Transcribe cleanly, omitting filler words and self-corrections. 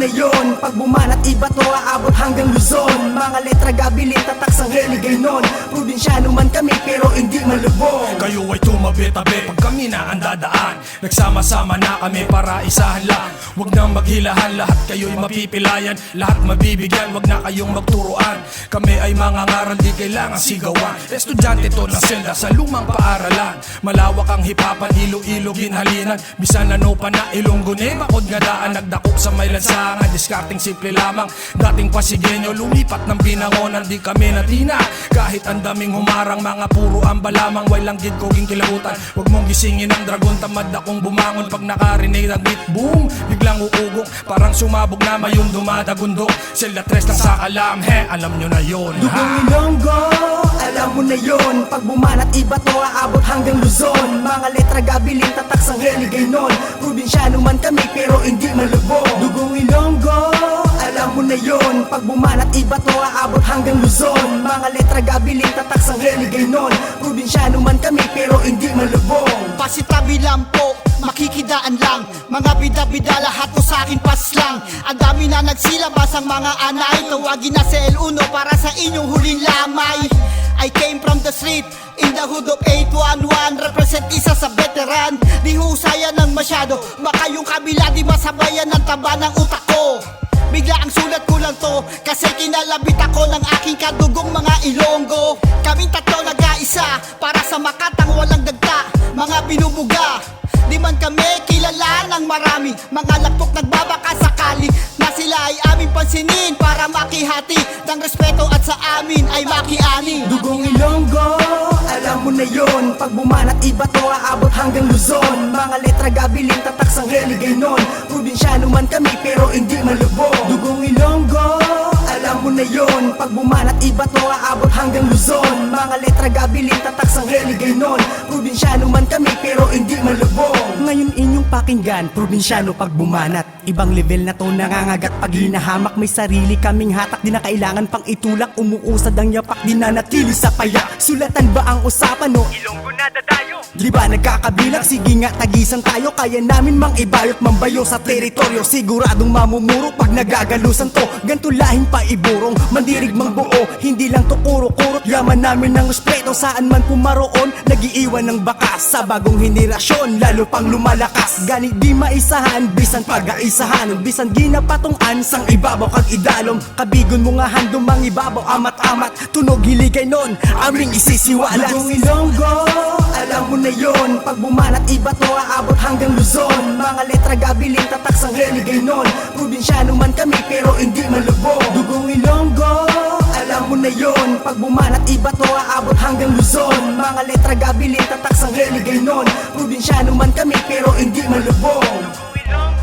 na yon. Pag bumanat iba to aabot hanggang Luzon. Mga letra gabilin, tatak sangheli gaynon. Probinsyano man kami pero hindi malubog. Kayo ay tumabi-tabi pag kami na ang dadaan. Nagsama-sama na kami para isahan lang. Huwag nang maghilahan, lahat kayo'y mapipilayan. Lahat mabibigyan, huwag na kayong magturuan. Kami ay mga ngaral, di kailangan sigawan. Estudyante to ng selda sa lumang paaralan. Malawak ang hipapan, ilo-ilo ginhalinan. Bisan ano pa na Ilonggo ni bakod nga daan. Nagdakop sa may lansangan, diskarting simple lamang. Dating Pasigenyo, lumipat ng Binangonan. Di kami natina, kahit ang daming humarang. Mga puro amba lamang, walang gid koging kilabutan. Huwag mong gisingin ang dragon, tamad akong bumangon. Pag nakarinig ang beat, boom, biglang uugong. Parang sumabog na mayong dumadagundok. Selda 3 lang sa kalam, alam nyo na yun. Dugong Ilonggo, alam mo na yon. Pag bumanat iba to aabot hanggang Luzon. Mga letra gabilin, tatak sangheli gaynon. Probinsyano man kami pero hindi malubog. Dugong Ilonggo, alam mo na yon. Pag bumanat iba to aabot hanggang Luzon. Mga letra gabilin, tatak sangheli gaynon. Probinsyano man kami pero hindi malubog. Pasitabi lang po, makikidaan lang. Mga bida-bida lahat po sa'kin pas lang. Ang dami na nagsilabas ang mga anay. Tawagin na sa L1 para sa inyong huling lamay. I came from the street, in the hood of 811. Represent isa sa veteran. Di husayan ng masyado, baka yung kabila di masabayan ng taba ng utak ko. Bigla ang sulat ko lang to, kasi kinalabit ako ng aking kadugong mga Ilonggo. Kaming tatlo nag-aisa, para sa Makatang walang dagta. Mga binubuga, di man kami kilala ng marami. Mga lapok nagbabaka sakali, na sila ay aming pansinin. Para makihati ng respeto at sa amin ay makiani. Dugong Ilonggo, alam mo na yon. Pag bumanat iba to aabot hanggang Luzon. Mga letra gabilin, tatak sangheli gaynon. Probinsyano man kami pero hindi malubog. Dugong Ilonggo, alam mo na yon. Pag bumanat iba to aabot hanggang Luzon. Mga letra gabilin, tatak sangheli gaynon. Probinsyano man kami pero hindi malubog. Ngayon inyong pakinggan, probinsyano pag bumanat. Ibang level na to, nangangagat pag hinahamak. May sarili kaming hatak, di na kailangan pang itulak. Umuusad ang yapak, di na natili sa payak. Sulatan ba ang usapan no? Ilonggo na dadayo. Di ba nagkakabilang? Sige nga, tagisan tayo. Kaya namin mang ibayot, mambayo sa teritoryo. Siguradong mamumuro pag nagagalusan to. Ganto lahing paiburong, mandirig mang buo. Hindi lang to kuro-kurot, yaman namin ng respeto. Saan man pumaroon, nagiiwan ng bakas. Sa bagong henerasyon, lalo pang lumalakas. Ganit di maisahan, bisan pag-aisahan. Bisan ginapatungan, sang ibabaw kag idalom. Kabigon mo nga handong mang ibabaw, amat-amat. Tunog hiligay nun, aming isisiwalas. Dugong Ilonggo, alam mo na yon. Pag bumanat iba to aabot hanggang Luzon. Mga letra gabilin, tatak sangheli gaynon. Probinsyano man kami pero hindi malubog. Dugong Ilonggo, alam mo na yon. Pag bumanat iba to aabot hanggang Luzon. Mga letra gabilin, tatak sangheli gaynon. Probinsyano man kami pero hindi malubog. Ilonggo